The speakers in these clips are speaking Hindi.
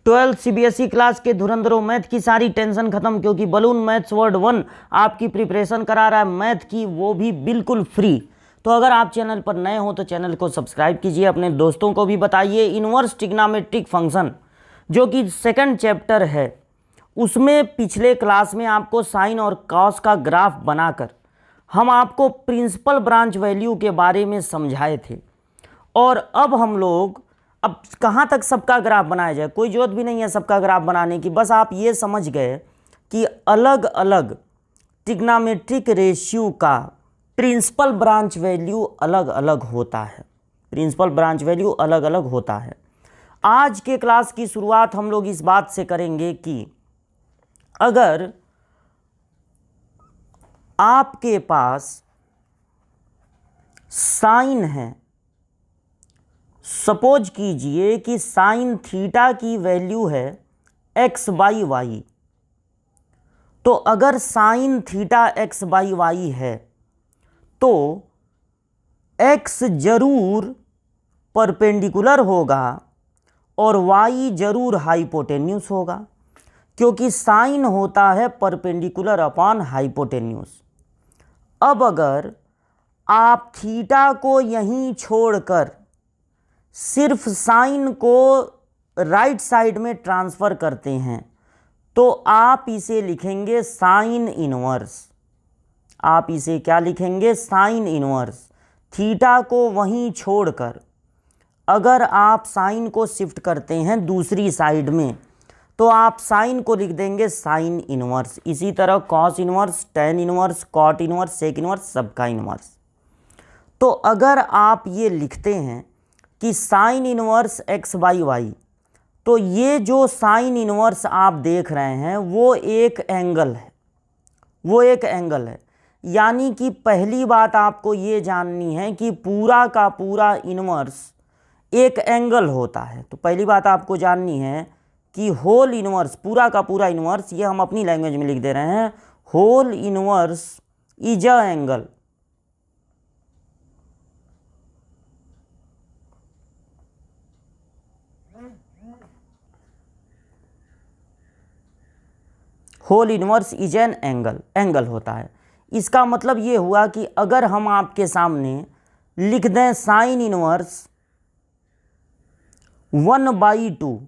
12 सीबीएसई क्लास के धुरंधरों, मैथ की सारी टेंशन खत्म, क्योंकि बलून मैथ्स वर्ड 1 आपकी प्रिपरेशन करा रहा है मैथ की, वो भी बिल्कुल फ्री। तो अगर आप चैनल पर नए हो तो चैनल को सब्सक्राइब कीजिए, अपने दोस्तों को भी बताइए। इनवर्स ट्रिग्नोमेट्रिक फंक्शन जो कि सेकंड चैप्टर है, उसमें पिछले क्लास में आपको साइन और कॉस का ग्राफ बनाकर हम आपको प्रिंसिपल ब्रांच वैल्यू के बारे में समझाए थे। और अब हम लोग अब कहाँ तक सबका ग्राफ बनाया जाए, कोई जरूरत भी नहीं है सबका ग्राफ बनाने की, बस आप ये समझ गए कि अलग अलग ट्रिग्नोमेट्रिक रेशियो का प्रिंसिपल ब्रांच वैल्यू अलग अलग होता है। प्रिंसिपल ब्रांच वैल्यू अलग अलग होता है। आज के क्लास की शुरुआत हम लोग इस बात से करेंगे कि अगर आपके पास साइन है, सपोज कीजिए कि साइन थीटा की वैल्यू है एक्स बाई वाई, तो अगर sine theta x by y है तो एक्स जरूर परपेंडिकुलर होगा और वाई जरूर हाइपोटेन्यूस होगा, क्योंकि साइन होता है परपेंडिकुलर अपॉन हाइपोटेन्यूस। अब अगर आप थीटा को यहीं छोड़कर सिर्फ साइन को राइट साइड में ट्रांसफ़र करते हैं तो आप इसे लिखेंगे साइन इनवर्स। आप इसे क्या लिखेंगे? Sine inverse. थीटा को वहीं छोड़कर अगर आप साइन को शिफ्ट करते हैं दूसरी साइड में तो आप साइन को लिख देंगे साइन इनवर्स। इसी तरह cos inverse, tan inverse, cot inverse, sec inverse, सबका इनवर्स। तो अगर आप ये लिखते हैं कि sine inverse x by y, तो ये जो साइन इनवर्स आप देख रहे हैं वो एक एंगल है, वो एक एंगल है। यानी कि पहली बात आपको ये जाननी है कि पूरा का पूरा इनवर्स एक एंगल होता है। तो पहली बात आपको जाननी है कि होल इनवर्स, पूरा का पूरा इनवर्स, ये हम अपनी लैंग्वेज में लिख दे रहे हैं, whole inverse is a angle. Whole inverse is an angle, angle होता है। इसका मतलब ये हुआ कि अगर हम आपके सामने लिख दें साइन इनवर्स 1/2,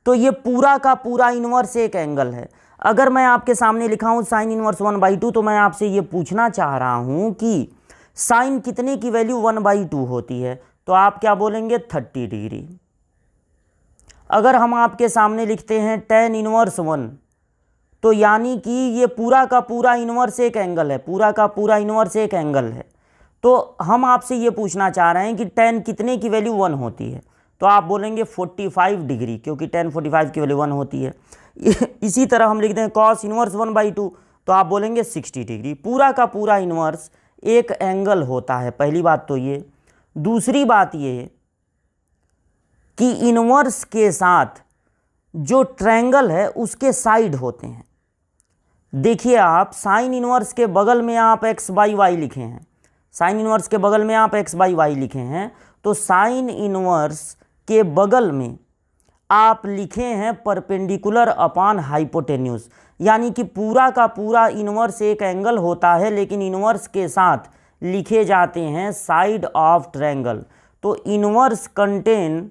तो ये पूरा का पूरा इनवर्स एक एंगल है। अगर मैं आपके सामने लिखा हूं साइन इनवर्स 1/2, तो मैं आपसे ये पूछना चाह रहा हूं कि साइन कितने की वैल्यू 1/2 होती है, तो आप क्या बोलेंगे? 30 डिग्री। अगर हम आपके सामने लिखते हैं टेन इनवर्स 1, तो यानी कि ये पूरा का पूरा इनवर्स एक एंगल है, पूरा का पूरा इनवर्स एक एंगल है। तो हम आपसे ये पूछना चाह रहे हैं कि टेन कितने की वैल्यू 1 होती है, तो आप बोलेंगे 45 डिग्री, क्योंकि टेन 45 की वैल्यू 1 होती है। इसी तरह हम लिख दें कॉस इनवर्स 1/2, तो आप बोलेंगे 60 डिग्री। पूरा का पूरा इनवर्स एक एंगल होता है। पहली बात तो ये। दूसरी बात ये कि इनवर्स के साथ जो ट्रायंगल है उसके साइड होते हैं। देखिए आप साइन इनवर्स के बगल में आप एक्स बाई वाई लिखे हैं, साइन इनवर्स के बगल में आप एक्स बाई वाई लिखे हैं, तो साइन इनवर्स के बगल में आप लिखे हैं परपेंडिकुलर अपॉन हाइपोटेन्यूस। यानी कि पूरा का पूरा इनवर्स एक एंगल होता है, लेकिन इनवर्स के साथ लिखे जाते हैं साइड ऑफ ट्रायंगल। तो inverse contain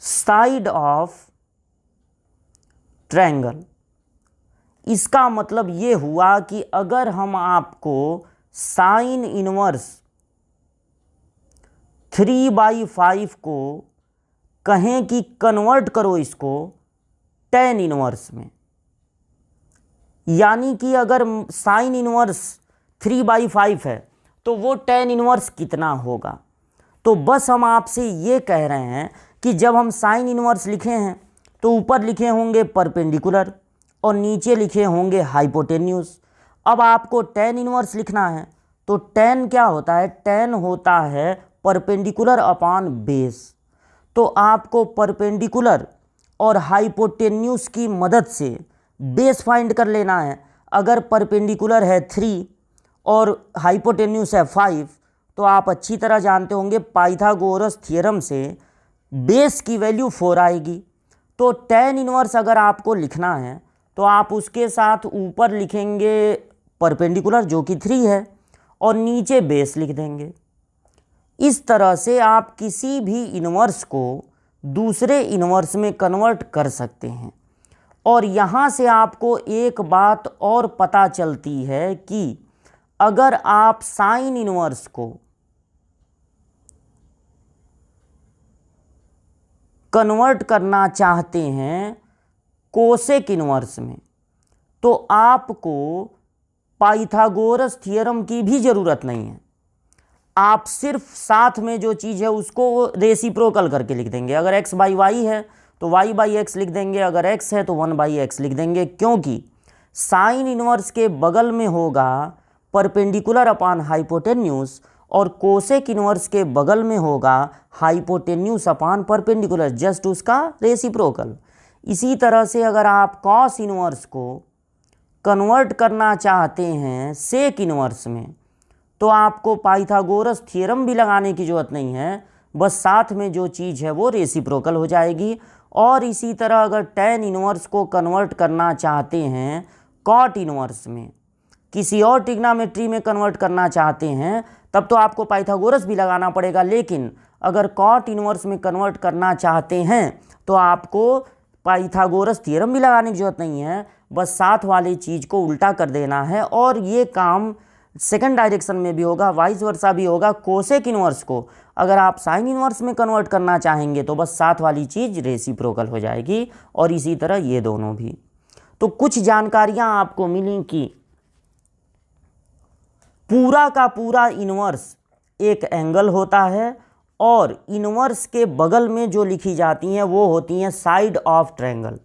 side of triangle. इसका मतलब ये हुआ कि अगर हम आपको साइन इनवर्स 3/5 को कहें कि कन्वर्ट करो इसको टेन इनवर्स में, यानी कि अगर साइन इनवर्स 3/5 है तो वो टेन इनवर्स कितना होगा। तो बस हम आपसे ये कह रहे हैं कि जब हम साइन इनवर्स लिखे हैं तो ऊपर लिखे होंगे परपेंडिकुलर और नीचे लिखे होंगे हाइपोटेन्यूस। अब आपको टेन इनवर्स लिखना है तो टेन क्या होता है? टेन होता है परपेंडिकुलर अपॉन बेस। तो आपको परपेंडिकुलर और हाइपोटेन्यूस की मदद से बेस फाइंड कर लेना है। अगर परपेंडिकुलर है 3 और हाइपोटेन्यूस है 5, तो आप अच्छी तरह जानते होंगे पाइथागोरस थ्योरम से बेस की वैल्यू 4 आएगी। तो tan इनवर्स अगर आपको लिखना है तो आप उसके साथ ऊपर लिखेंगे परपेंडिकुलर जो कि 3 है और नीचे बेस लिख देंगे। इस तरह से आप किसी भी इनवर्स को दूसरे इनवर्स में कन्वर्ट कर सकते हैं। और यहाँ से आपको एक बात और पता चलती है कि अगर आप साइन इनवर्स को कन्वर्ट करना चाहते हैं कोसेक इनवर्स में, तो आपको पाइथागोरस थ्योरम की भी ज़रूरत नहीं है। आप सिर्फ साथ में जो चीज़ है उसको रेसिप्रोकल करके लिख देंगे। अगर x बाई वाई है तो y बाई एक्स लिख देंगे, अगर x है तो 1 बाई एक्स लिख देंगे, क्योंकि साइन इनवर्स के बगल में होगा परपेंडिकुलर अपान हाइपोटेन्यूस और कोसेक इनवर्स के बगल में होगा हाइपोटेन्यूस अपान परपेंडिकुलर, जस्ट उसका रेसिप्रोकल। इसी तरह से अगर आप कॉस इनवर्स को कन्वर्ट करना चाहते हैं सेक इनवर्स में, तो आपको पाइथागोरस थ्योरम भी लगाने की ज़रूरत नहीं है, बस साथ में जो चीज़ है वो रेसिप्रोकल हो जाएगी। और इसी तरह अगर tan इनवर्स को कन्वर्ट करना चाहते हैं कॉट इनवर्स में, किसी और ट्रिग्नोमेट्री में कन्वर्ट करना चाहते हैं, तब तो आपको पाइथागोरस भी लगाना पड़ेगा। लेकिन अगर कॉट इनवर्स में कन्वर्ट करना चाहते हैं तो आपको पाइथागोरस थ्योरम भी लगाने की ज़रूरत नहीं है, बस साथ वाली चीज़ को उल्टा कर देना है। और ये काम सेकंड डायरेक्शन में भी होगा, वाइस वर्सा भी होगा। कोसेक इनवर्स को अगर आप साइन इनवर्स में कन्वर्ट करना चाहेंगे तो बस साथ वाली चीज़ रेसिप्रोकल हो जाएगी, और इसी तरह ये दोनों भी। तो कुछ जानकारियां आपको मिली कि पूरा का पूरा इनवर्स एक एंगल होता है और इनवर्स के बगल में जो लिखी जाती हैं वो होती हैं साइड ऑफ ट्रायंगल।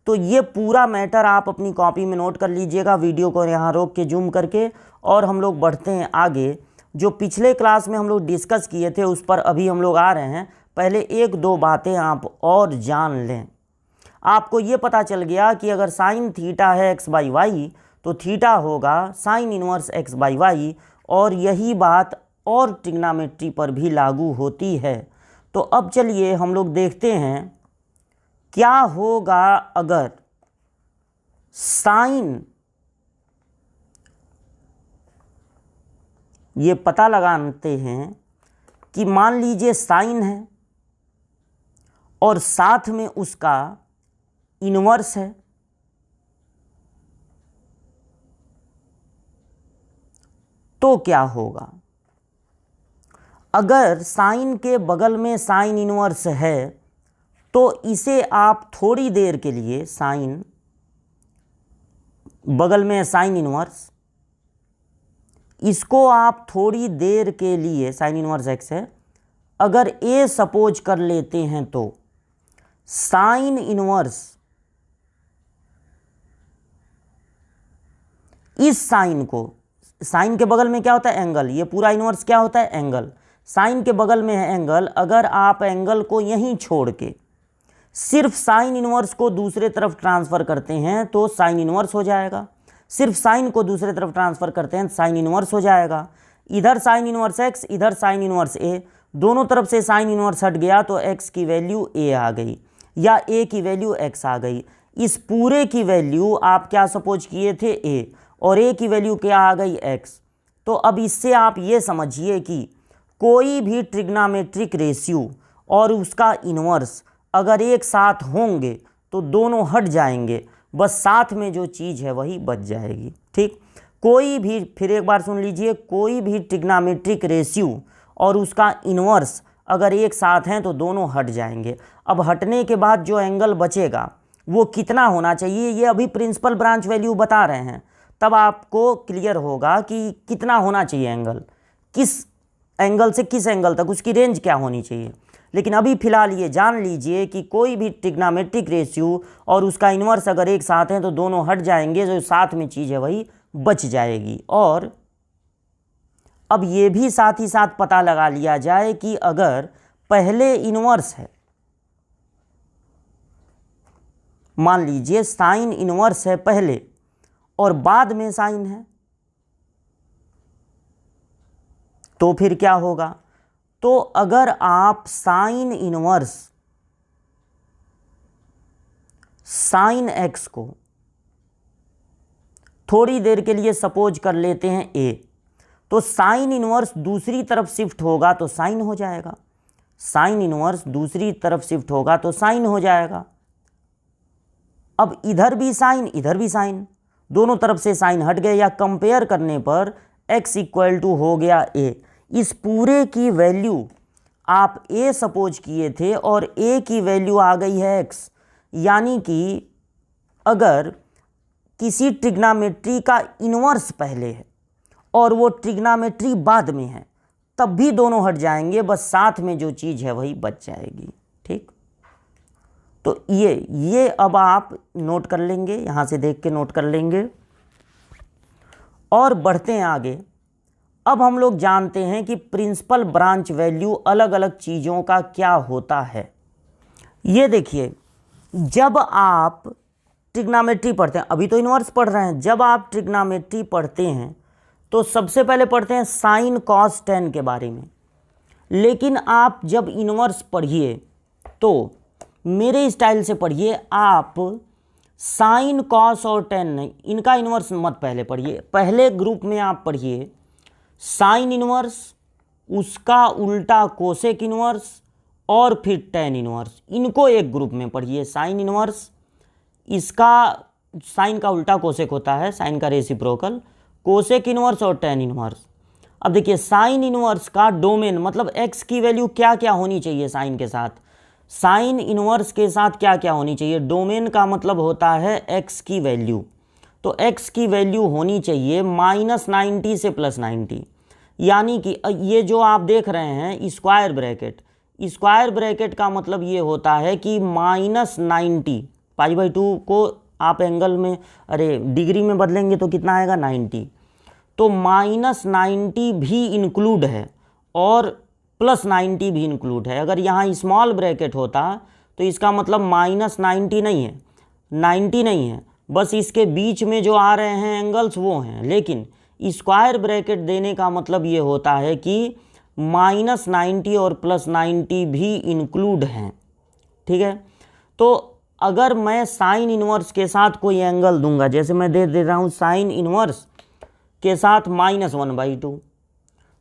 तो ये पूरा मैटर आप अपनी कॉपी में नोट कर लीजिएगा, वीडियो को यहाँ रोक के जूम करके। और हम लोग बढ़ते हैं आगे। जो पिछले क्लास में हम लोग डिस्कस किए थे उस पर अभी हम लोग आ रहे हैं। पहले एक दो बातें आप और जान लें। आपको ये पता चल गया कि अगर साइन थीटा है एक्स बाई वाई तो थीटा होगा sine inverse x by y, और यही बात और ट्रिग्नोमेट्री पर भी लागू होती है। तो अब चलिए हम लोग देखते हैं क्या होगा अगर साइन, ये पता लगाते हैं कि मान लीजिए साइन है और साथ में उसका इनवर्स है, तो क्या होगा। अगर साइन के बगल में साइन इनवर्स है तो इसे आप थोड़ी देर के लिए, साइन बगल में साइन इनवर्स, इसको आप थोड़ी देर के लिए, साइन इनवर्स एक्स है, अगर ए सपोज कर लेते हैं तो साइन इनवर्स इस साइन को, साइन के बगल में क्या होता है एंगल, ये पूरा इनवर्स क्या होता है एंगल, साइन के बगल में है एंगल। अगर आप एंगल को यहीं छोड़ के सिर्फ साइन इनवर्स को दूसरे तरफ ट्रांसफ़र करते हैं तो साइन इनवर्स हो जाएगा, सिर्फ साइन को दूसरे तरफ ट्रांसफ़र करते हैं साइन इनवर्स हो जाएगा। इधर साइन इनवर्स एक्स, इधर साइन इनवर्स ए, दोनों तरफ से साइन इनवर्स हट गया तो एक्स की वैल्यू ए आ गई या ए की वैल्यू एक्स आ गई। इस पूरे की वैल्यू आप क्या सपोज किए थे ए, और ए की वैल्यू क्या आ गई एक्स। तो अब इससे आप ये समझिए कि कोई भी ट्रिग्नोमेट्रिक रेशियो और उसका इनवर्स अगर एक साथ होंगे तो दोनों हट जाएंगे, बस साथ में जो चीज़ है वही बच जाएगी। ठीक, कोई भी, फिर एक बार सुन लीजिए, कोई भी ट्रिग्नोमेट्रिक रेशियो और उसका इनवर्स अगर एक साथ हैं तो दोनों हट जाएंगे। अब हटने के बाद जो एंगल बचेगा वो कितना होना चाहिए, ये अभी प्रिंसिपल ब्रांच वैल्यू बता रहे हैं, तब आपको क्लियर होगा कि कितना होना चाहिए एंगल, किस एंगल से किस एंगल तक उसकी रेंज क्या होनी चाहिए। लेकिन अभी फ़िलहाल ये जान लीजिए कि कोई भी ट्रिग्नोमेट्रिक रेशियो और उसका इन्वर्स अगर एक साथ हैं तो दोनों हट जाएंगे, जो साथ में चीज़ है वही बच जाएगी। और अब ये भी साथ ही साथ पता लगा लिया जाए कि अगर पहले इन्वर्स है, मान लीजिए साइन इन्वर्स है पहले और बाद में साइन है, तो फिर क्या होगा, तो अगर आप साइन इनवर्स साइन एक्स को थोड़ी देर के लिए सपोज कर लेते हैं ए, तो साइन इनवर्स दूसरी तरफ शिफ्ट होगा तो साइन हो जाएगा, साइन इनवर्स दूसरी तरफ शिफ्ट होगा तो साइन हो जाएगा। अब इधर भी साइन इधर भी साइन, दोनों तरफ से साइन हट गए, या कंपेयर करने पर x इक्वल टू हो गया a। इस पूरे की वैल्यू आप a सपोज किए थे और a की वैल्यू आ गई है x, यानी कि अगर किसी ट्रिग्नामेट्री का इन्वर्स पहले है और वो ट्रिग्नामेट्री बाद में है तब भी दोनों हट जाएंगे, बस साथ में जो चीज़ है वही बच जाएगी। ठीक, तो ये अब आप नोट कर लेंगे, यहाँ से देख के नोट कर लेंगे और बढ़ते हैं आगे। अब हम लोग जानते हैं कि प्रिंसिपल ब्रांच वैल्यू अलग अलग चीज़ों का क्या होता है। ये देखिए, जब आप ट्रिग्नोमेट्री पढ़ते हैं, अभी तो इन्वर्स पढ़ रहे हैं, जब आप ट्रिग्नोमेट्री पढ़ते हैं तो सबसे पहले पढ़ते हैं साइन कॉस टेन के बारे में। लेकिन आप जब इन्वर्स पढ़िए तो मेरे स्टाइल से पढ़िए, आप साइन कॉस और टेन नहीं, इनका इन्वर्स मत पहले पढ़िए। पहले ग्रुप में आप पढ़िए साइन इन्वर्स, उसका उल्टा कोसेक इन्वर्स और फिर टेन इन्वर्स, इनको एक ग्रुप में पढ़िए। साइन इन्वर्स, इसका साइन का उल्टा कोसेक होता है, साइन का रेसिप्रोकल, कोसेक इन्वर्स और टेन इन्वर्स। अब देखिए साइन इन्वर्स का डोमेन मतलब एक्स की वैल्यू क्या क्या होनी चाहिए साइन के साथ, साइन इन्वर्स के साथ क्या क्या होनी चाहिए। डोमेन का मतलब होता है एक्स की वैल्यू, तो एक्स की वैल्यू होनी चाहिए -90 से +90, यानी कि ये जो आप देख रहे हैं स्क्वायर ब्रैकेट, स्क्वायर ब्रैकेट का मतलब ये होता है कि -90, π/2 को आप एंगल में डिग्री में बदलेंगे तो कितना आएगा 90, तो -90 भी इंक्लूड है और +90 भी इंक्लूड है। अगर यहाँ स्मॉल ब्रैकेट होता तो इसका मतलब -90 नहीं है, 90 नहीं है, बस इसके बीच में जो आ रहे हैं एंगल्स वो हैं। लेकिन स्क्वायर ब्रैकेट देने का मतलब ये होता है कि -90 और +90 भी इंक्लूड हैं। ठीक है, तो अगर मैं साइन इन्वर्स के साथ कोई एंगल दूंगा, जैसे मैं दे रहा हूँ साइन इन्वर्स के साथ -1/2,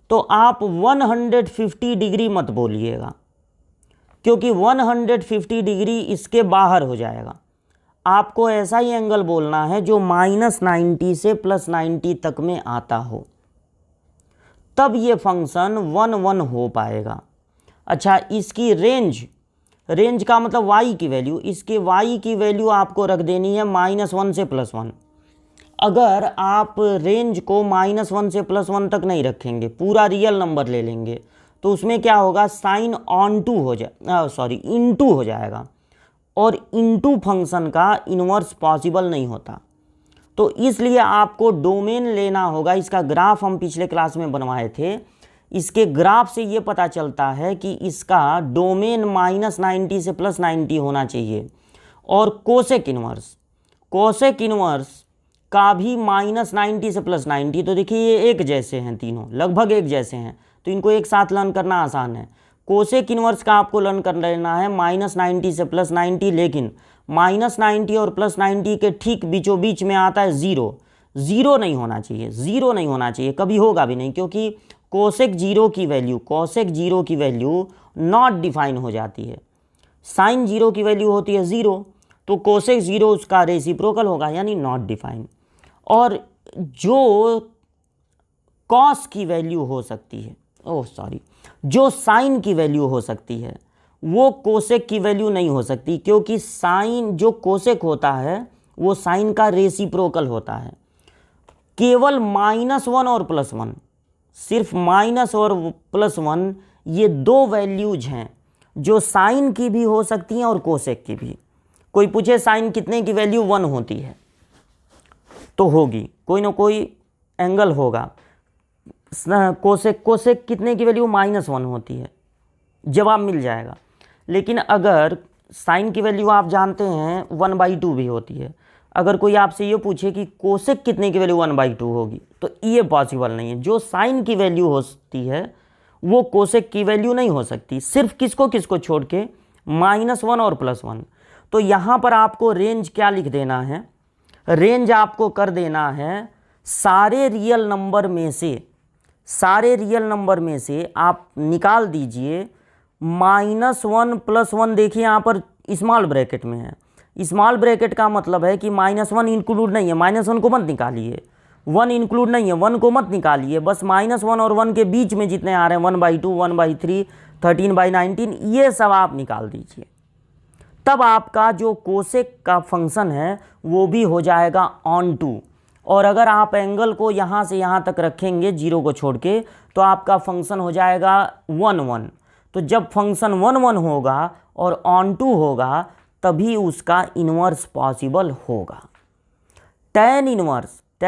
तो आप 150 डिग्री मत बोलिएगा, क्योंकि 150 डिग्री इसके बाहर हो जाएगा। आपको ऐसा ही एंगल बोलना है जो -90 से +90 तक में आता हो, तब ये फंक्शन 1 हो पाएगा। अच्छा, इसकी रेंज का मतलब y की वैल्यू, इसके y की वैल्यू आपको रख देनी है -1 से +1। अगर आप रेंज को -1 से +1 तक नहीं रखेंगे, पूरा रियल नंबर ले लेंगे, तो उसमें क्या होगा, साइन ऑन-टू हो जाए इनटू हो जाएगा, और इनटू फंक्शन का इन्वर्स पॉसिबल नहीं होता। तो इसलिए आपको डोमेन लेना होगा। इसका ग्राफ हम पिछले क्लास में बनवाए थे, इसके ग्राफ से ये पता चलता है कि इसका डोमेन -90 से +90 होना चाहिए। और कोसेक इन्वर्स का भी -90 से +90, तो देखिए ये एक जैसे हैं, तीनों लगभग एक जैसे हैं, तो इनको एक साथ लर्न करना आसान है। कोसेक इन्वर्स का आपको लर्न कर लेना है -90 से +90, लेकिन -90 और +90 के ठीक बीचों बीच में आता है ज़ीरो नहीं होना चाहिए, कभी होगा भी नहीं, क्योंकि कोसेक जीरो की वैल्यू नॉट डिफाइन हो जाती है। साइन जीरो की वैल्यू होती है 0, तो कोसेक 0 उसका रेसिप्रोकल होगा, यानी नॉट डिफाइन। और जो कॉस की वैल्यू हो सकती है, जो साइन की वैल्यू हो सकती है, वो कोसेक की वैल्यू नहीं हो सकती, क्योंकि साइन जो कोसेक होता है वो साइन का रेसिप्रोकल होता है। केवल -1 और +1, सिर्फ माइनस और +1, ये दो वैल्यूज हैं जो साइन की भी हो सकती हैं और कोसेक की भी। कोई पूछे साइन कितने की वैल्यू 1 होती है, तो होगी, कोई ना कोई एंगल होगा। कोसेक कितने की वैल्यू -1 होती है, जवाब मिल जाएगा। लेकिन अगर साइन की वैल्यू आप जानते हैं 1/2 भी होती है, अगर कोई आपसे ये पूछे कि कोसेक कितने की वैल्यू 1/2 होगी, तो ये पॉसिबल नहीं है। जो साइन की वैल्यू होती है वो कोसेक की वैल्यू नहीं हो सकती, सिर्फ किसको किसको छोड़ के, -1 और +1। तो यहाँ पर आपको रेंज क्या लिख देना है, रेंज आपको कर देना है सारे रियल नंबर में से आप निकाल दीजिए -1 +1। देखिए यहाँ पर स्मॉल ब्रैकेट में है, स्मॉल ब्रैकेट का मतलब है कि -1 इंक्लूड नहीं है, -1 को मत निकालिए, 1 इंक्लूड नहीं है, 1 को मत निकालिए, बस -1 और 1 के बीच में जितने आ रहे हैं 1/2, 1/3, 13/19, ये सब आप निकाल दीजिए। तब आपका जो कोसेक का फंक्शन है वो भी हो जाएगा ऑन टू। और अगर आप एंगल को यहाँ से यहाँ तक रखेंगे 0 को छोड़ के, तो आपका फंक्शन हो जाएगा 1/1। तो जब फंक्शन 1/1 होगा और ऑन टू होगा तभी उसका इन्वर्स पॉसिबल होगा। tan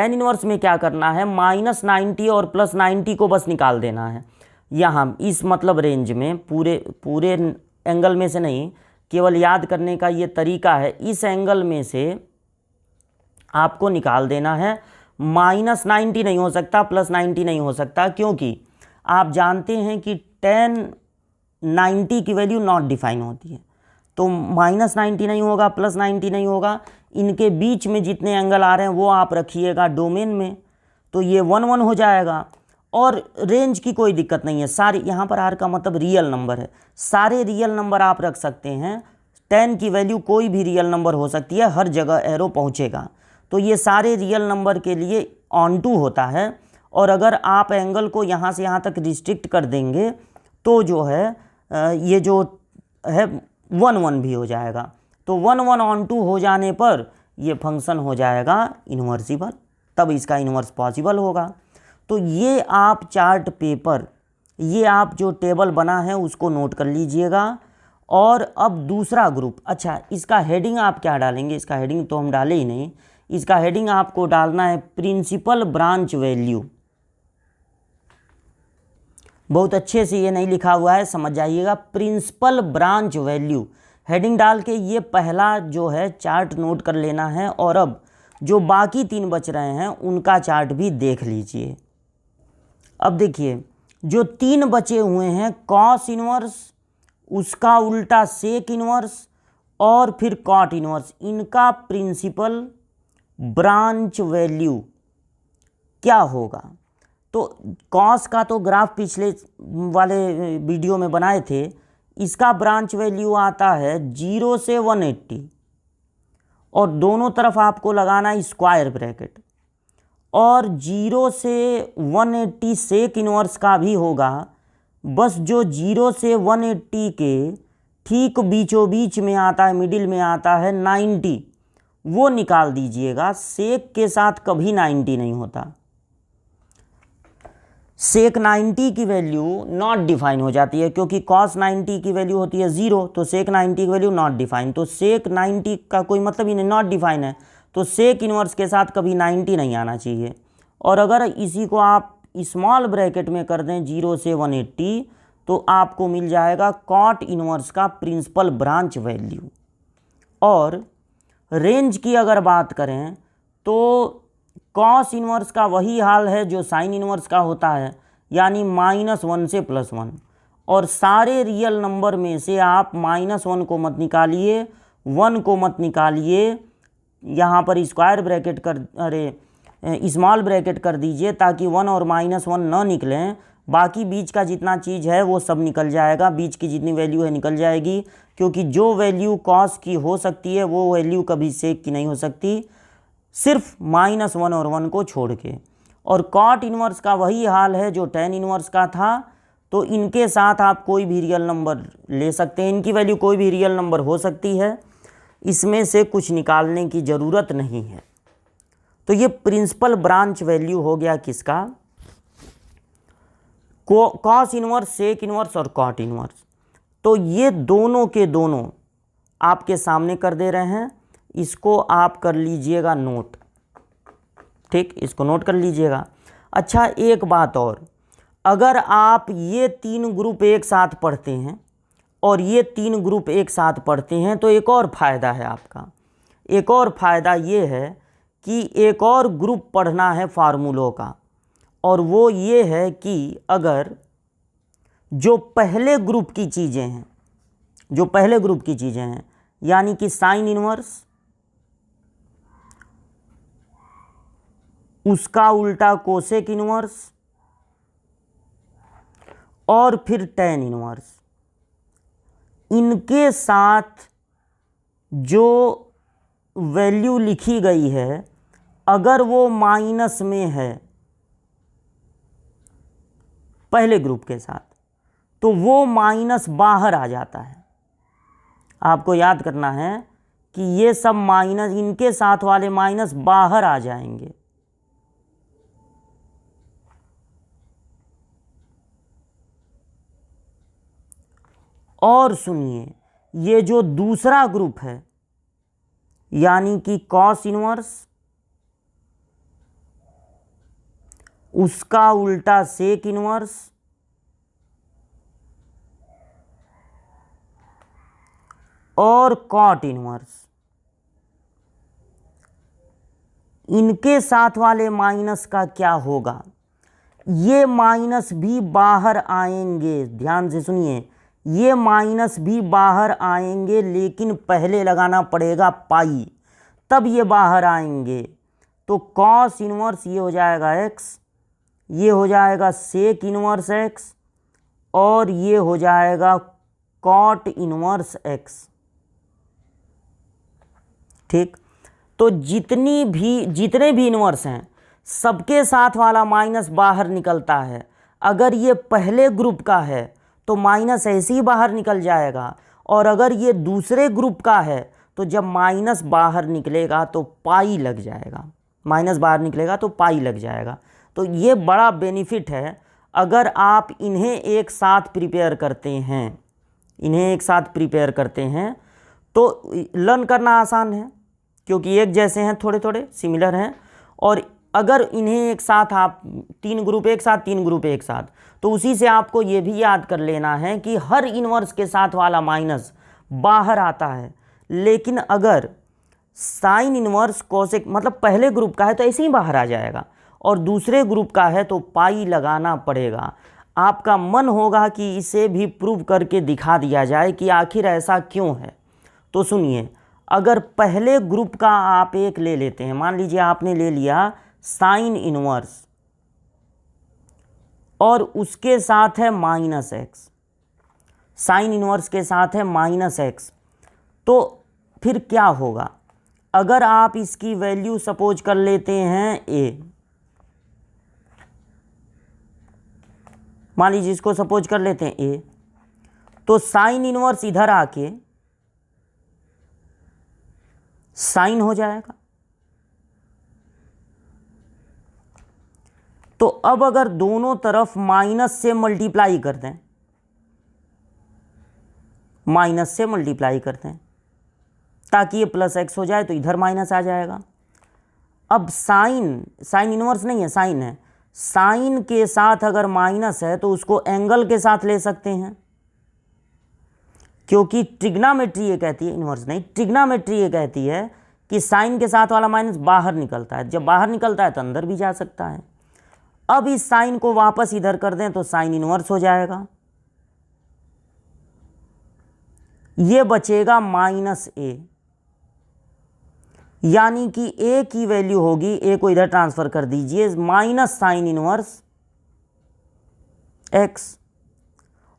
इन्वर्स में क्या करना है, -90 और +90 को बस निकाल देना है। यहाँ इस मतलब रेंज में पूरे एंगल में से नहीं, केवल याद करने का ये तरीका है, इस एंगल में से आपको निकाल देना है। -90 नहीं हो सकता, +90 नहीं हो सकता, क्योंकि आप जानते हैं कि tan 90 की वैल्यू नॉट डिफाइन होती है। तो -90 नहीं होगा, +90 नहीं होगा, इनके बीच में जितने एंगल आ रहे हैं वो आप रखिएगा डोमेन में, तो ये 1/1 हो जाएगा। और रेंज की कोई दिक्कत नहीं है, सारे यहाँ पर आर का मतलब रियल नंबर है, सारे रियल नंबर आप रख सकते हैं। tan की वैल्यू कोई भी रियल नंबर हो सकती है, हर जगह एरो पहुँचेगा। तो ये सारे रियल नंबर के लिए ऑन टू होता है। और अगर आप एंगल को यहाँ से यहाँ तक रिस्ट्रिक्ट कर देंगे तो जो है ये जो है 1/1 भी हो जाएगा। तो 1/1 ऑन टू हो जाने पर ये फंक्शन हो जाएगा इन्वर्सिबल, तब इसका इन्वर्स पॉसिबल होगा। तो ये आप चार्ट पेपर, ये आप जो टेबल बना है उसको नोट कर लीजिएगा। और अब दूसरा ग्रुप, अच्छा इसका हेडिंग आप क्या डालेंगे, इसका हेडिंग तो हम डाले ही नहीं, इसका हेडिंग आपको डालना है प्रिंसिपल ब्रांच वैल्यू। बहुत अच्छे से ये नहीं लिखा हुआ है, समझ जाइएगा, प्रिंसिपल ब्रांच वैल्यू हेडिंग डाल के ये पहला जो है चार्ट नोट कर लेना है। और अब जो बाकी 3 बच रहे हैं उनका चार्ट भी देख लीजिए। अब देखिए जो 3 बचे हुए हैं, कॉस इन्वर्स, उसका उल्टा सेक इन्वर्स और फिर कॉट इन्वर्स, इनका प्रिंसिपल ब्रांच वैल्यू क्या होगा। तो कॉस का तो ग्राफ पिछले वाले वीडियो में बनाए थे, इसका ब्रांच वैल्यू आता है 0 से 180 और दोनों तरफ आपको लगाना है स्क्वायर ब्रैकेट। और 0 से 180 सेक इन्वर्स का भी होगा, बस जो 0 से 180 के ठीक बीचों बीच में आता है, मिडिल में आता है 90, वो निकाल दीजिएगा। सेक के साथ कभी 90 नहीं होता, सेक 90 की वैल्यू नॉट डिफाइन हो जाती है, क्योंकि कॉस 90 की वैल्यू होती है 0, तो सेक 90 की वैल्यू नॉट डिफाइन। तो सेक 90 का कोई मतलब ही नहीं, नॉट डिफाइन है, तो सेक इन्वर्स के साथ कभी 90 नहीं आना चाहिए। और अगर इसी को आप स्मॉल ब्रैकेट में कर दें 0 से 180, तो आपको मिल जाएगा कॉट इन्वर्स का प्रिंसिपल ब्रांच वैल्यू। और रेंज की अगर बात करें तो कॉस इन्वर्स का वही हाल है जो साइन इन्वर्स का होता है, यानी -1 से +1। और सारे रियल नंबर में से आप -1 को मत निकालिए, 1 को मत निकालिए, यहाँ पर स्क्वायर ब्रैकेट स्मॉल ब्रैकेट कर दीजिए ताकि 1 और -1 न निकलें। बाकी बीच का जितना चीज़ है वो सब निकल जाएगा, बीच की जितनी वैल्यू है निकल जाएगी, क्योंकि जो वैल्यू कॉस की हो सकती है वो वैल्यू कभी सेक की नहीं हो सकती, सिर्फ -1 और 1 को छोड़ के। और कॉट इन्वर्स का वही हाल है जो tan इन्वर्स का था। तो इनके साथ आप कोई भी रियल नंबर ले सकते हैं, इनकी वैल्यू कोई भी रियल नंबर हो सकती है, इसमें से कुछ निकालने की ज़रूरत नहीं है। तो ये प्रिंसिपल ब्रांच वैल्यू हो गया किसका, कॉस इन्वर्स, सेक इन्वर्स और कॉट इन्वर्स। तो ये दोनों के दोनों आपके सामने कर दे रहे हैं, इसको आप कर लीजिएगा नोट, ठीक, इसको नोट कर लीजिएगा। अच्छा एक बात और, अगर आप ये 3 ग्रुप एक साथ पढ़ते हैं और ये 3 ग्रुप एक साथ पढ़ते हैं तो एक और फ़ायदा है आपका। एक और फ़ायदा ये है कि एक और ग्रुप पढ़ना है फार्मूलों का, और वो ये है कि अगर जो पहले ग्रुप की चीज़ें हैं, जो पहले ग्रुप की चीज़ें हैं, यानी कि साइन इनवर्स, उसका उल्टा कोसेक इनवर्स और फिर टैन इनवर्स, इनके साथ जो वैल्यू लिखी गई है अगर वो माइनस में है पहले ग्रुप के साथ, तो वो माइनस बाहर आ जाता है। आपको याद करना है कि ये सब माइनस, इनके साथ वाले माइनस बाहर आ जाएंगे। और सुनिए, ये जो दूसरा ग्रुप है यानी कि कॉस इनवर्स, उसका उल्टा सेक इनवर्स और कॉट इनवर्स, इनके साथ वाले माइनस का क्या होगा? ये माइनस भी बाहर आएंगे। ध्यान से सुनिए, ये माइनस भी बाहर आएंगे, लेकिन पहले लगाना पड़ेगा पाई, तब ये बाहर आएंगे। तो कॉस इनवर्स ये हो जाएगा एक्स, ये हो जाएगा सेक इनवर्स एक्स और ये हो जाएगा कॉट इनवर्स एक्स। ठीक, तो जितने भी इनवर्स हैं सबके साथ वाला माइनस बाहर निकलता है। अगर ये पहले ग्रुप का है तो माइनस ऐसे ही बाहर निकल जाएगा, और अगर ये दूसरे ग्रुप का है तो जब माइनस बाहर निकलेगा तो पाई लग जाएगा, माइनस बाहर निकलेगा तो पाई लग जाएगा। तो ये बड़ा बेनिफिट है अगर आप इन्हें एक साथ प्रिपेयर करते हैं, इन्हें एक साथ प्रिपेयर करते हैं तो लर्न करना आसान है, क्योंकि एक जैसे हैं, थोड़े थोड़े सिमिलर हैं। और अगर इन्हें एक साथ आप तीन ग्रुप एक साथ, तीन ग्रुप एक साथ, तो उसी से आपको ये भी याद कर लेना है कि हर इन्वर्स के साथ वाला माइनस बाहर आता है। लेकिन अगर साइन इन्वर्स कोसेक मतलब पहले ग्रुप का है तो ऐसे ही बाहर आ जाएगा, और दूसरे ग्रुप का है तो पाई लगाना पड़ेगा। आपका मन होगा कि इसे भी प्रूव करके दिखा दिया जाए कि आखिर ऐसा क्यों है। तो सुनिए, अगर पहले ग्रुप का आप एक ले लेते हैं, मान लीजिए आपने ले लिया साइन इनवर्स और उसके साथ है माइनस एक्स, साइन इनवर्स के साथ है माइनस एक्स, तो फिर क्या होगा? अगर आप इसकी वैल्यू सपोज कर लेते हैं ए, मान लीजिए इसको सपोज कर लेते हैं ए, तो साइन इनवर्स इधर आके साइन हो जाएगा। तो अब अगर दोनों तरफ माइनस से मल्टीप्लाई कर दें, माइनस से मल्टीप्लाई करते हैं ताकि ये प्लस एक्स हो जाए, तो इधर माइनस आ जाएगा। अब साइन इनवर्स नहीं है, साइन है, साइन के साथ अगर माइनस है तो उसको एंगल के साथ ले सकते हैं, क्योंकि ट्रिग्नोमेट्री ये कहती है, इनवर्स नहीं, ट्रिग्नोमेट्री ये कहती है कि साइन के साथ वाला माइनस बाहर निकलता है, जब बाहर निकलता है तो अंदर भी जा सकता है। अब इस साइन को वापस इधर कर दें तो साइन इनवर्स हो जाएगा, ये बचेगा माइनस ए, यानी कि ए की वैल्यू होगी, ए को इधर ट्रांसफर कर दीजिए, माइनस साइन इनवर्स एक्स।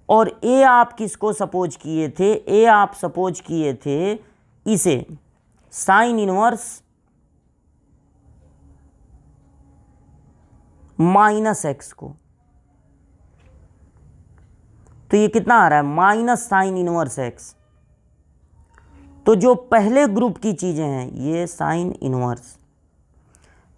और ए आप किसको सपोज किए थे? ए आप सपोज किए थे इसे, साइन इनवर्स माइनस एक्स को। तो ये कितना आ रहा है? Minus sign inverse x. तो जो पहले ग्रुप की चीज़ें हैं, ये साइन इनवर्स,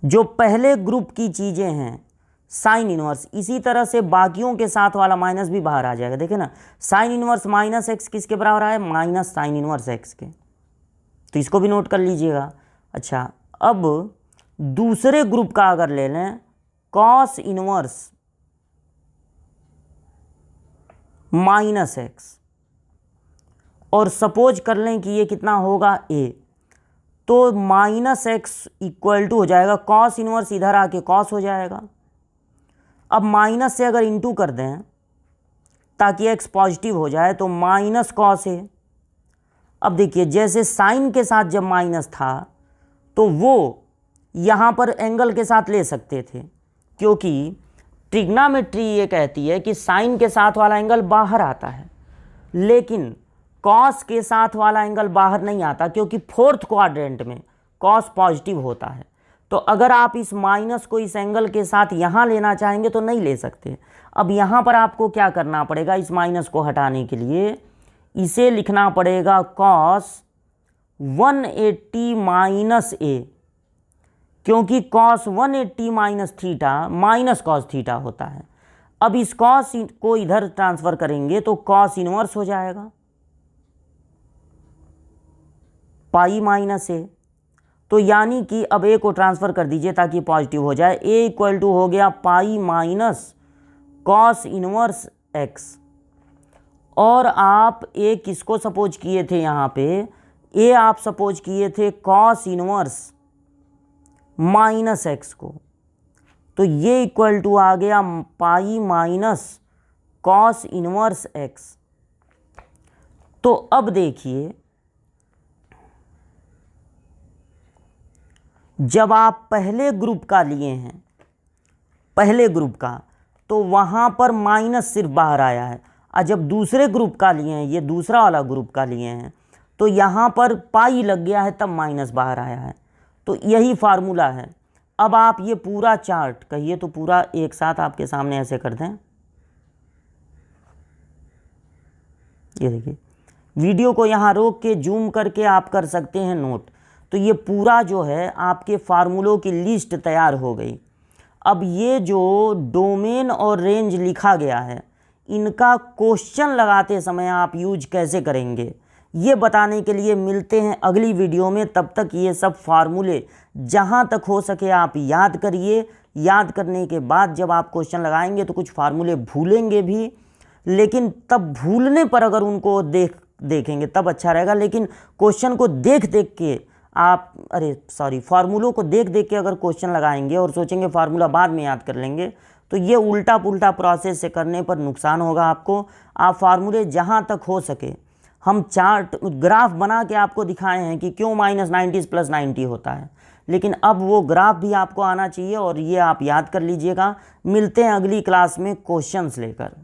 जो पहले ग्रुप की चीज़ें हैं साइन इनवर्स, इसी तरह से बाकियों के साथ वाला माइनस भी बाहर आ जाएगा। देखें ना, साइन इनवर्स माइनस एक्स किसके बराबर आया? माइनस साइन इनवर्स एक्स के। तो इसको भी नोट कर लीजिएगा। अच्छा, अब दूसरे ग्रुप का अगर ले लें, कॉस इनवर्स माइनस एक्स, और सपोज कर लें कि ये कितना होगा? ए, तो माइनस एक्स इक्वल टू हो जाएगा कॉस इनवर्स, इधर आके कॉस हो जाएगा। अब माइनस से अगर इंटू कर दें ताकि एक्स पॉजिटिव हो जाए तो माइनस कॉस ए। अब देखिए जैसे साइन के साथ जब माइनस था तो वो यहाँ पर एंगल के साथ ले सकते थे, क्योंकि ट्रिग्नोमेट्री ये कहती है कि साइन के साथ वाला एंगल बाहर आता है, लेकिन कॉस के साथ वाला एंगल बाहर नहीं आता, क्योंकि फोर्थ क्वाड्रेंट में कॉस पॉजिटिव होता है। तो अगर आप इस माइनस को इस एंगल के साथ यहाँ लेना चाहेंगे तो नहीं ले सकते। अब यहाँ पर आपको क्या करना पड़ेगा, इस माइनस को हटाने के लिए इसे लिखना पड़ेगा कॉस 180 माइनस ए, क्योंकि cos 180 minus theta minus cos theta होता है। अब इस कॉस को इधर ट्रांसफर करेंगे तो कॉस इनवर्स हो जाएगा पाई माइनस ए। तो यानी कि अब ए को ट्रांसफर कर दीजिए ताकि पॉजिटिव हो जाए। ए इक्वल टू हो गया pi minus cos inverse x. और आप ए किसको सपोज किए थे, यहाँ पे ए आप सपोज किए थे कॉस इनवर्स माइनस एक्स को। तो ये इक्वल टू आ गया pi minus cos inverse x. तो अब देखिए जब आप पहले ग्रुप का लिए हैं, पहले ग्रुप का, तो वहाँ पर माइनस सिर्फ बाहर आया है, और जब दूसरे ग्रुप का लिए हैं, ये दूसरा वाला ग्रुप का लिए हैं, तो यहाँ पर पाई लग गया है तब माइनस बाहर आया है। तो यही फार्मूला है। अब आप ये पूरा चार्ट कहिए तो पूरा एक साथ आपके सामने ऐसे कर दें। ये देखिए वीडियो को यहाँ रोक के जूम करके आप कर सकते हैं नोट। तो ये पूरा जो है आपके फार्मूलों की लिस्ट तैयार हो गई। अब ये जो डोमेन और रेंज लिखा गया है, इनका क्वेश्चन लगाते समय आप यूज कैसे करेंगे ये बताने के लिए मिलते हैं अगली वीडियो में। तब तक ये सब फार्मूले जहाँ तक हो सके आप याद करिए। याद करने के बाद जब आप क्वेश्चन लगाएंगे तो कुछ फार्मूले भूलेंगे भी, लेकिन तब भूलने पर अगर उनको देखेंगे तब अच्छा रहेगा। लेकिन क्वेश्चन को देख देख के आप फार्मूलों को देख देख के अगर क्वेश्चन लगाएंगे और सोचेंगे फार्मूला बाद में याद कर लेंगे, तो ये उल्टा पुल्टा प्रोसेस से करने पर नुकसान होगा आपको। आप फार्मूले जहाँ तक हो सके, हम चार्ट ग्राफ बना के आपको दिखाए हैं कि क्यों -90 + 90 होता है, लेकिन अब वो ग्राफ भी आपको आना चाहिए और ये आप याद कर लीजिएगा। मिलते हैं अगली क्लास में क्वेश्चंस लेकर।